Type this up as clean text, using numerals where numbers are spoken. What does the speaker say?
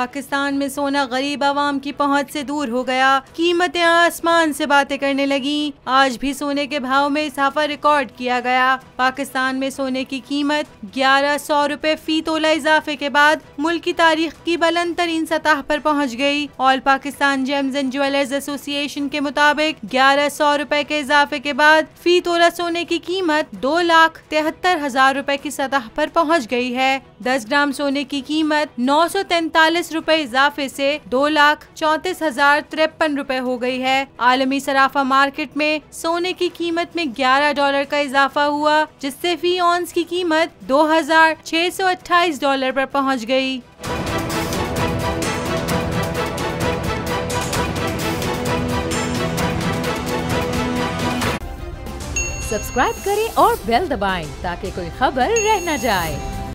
पाकिस्तान में सोना गरीब आवाम की पहुंच से दूर हो गया। कीमतें आसमान से बातें करने लगी। आज भी सोने के भाव में इजाफा रिकॉर्ड किया गया। पाकिस्तान में सोने की कीमत 1100 रुपए फी तोला इजाफे के बाद मुल्क की तारीख की बुलंद तरीन सतह पर पहुंच गई। All Pakistan James and jewellers association के मुताबिक 1100 रुपए के इजाफे के बाद फी तोला सोने की कीमत 2,73,000 रुपए की सतह पर पहुंच गई है। 10 ग्राम सोने की कीमत 943 रुपए इजाफे से 2,34,053 रुपए हो गई है। आलमी सराफा मार्केट में सोने की कीमत में $11 का इजाफा हुआ, जिससे फी ऑन्स की कीमत $2,628 पर पहुंच गई। सब्सक्राइब करें और बेल दबाएं ताकि कोई खबर रह न जाए।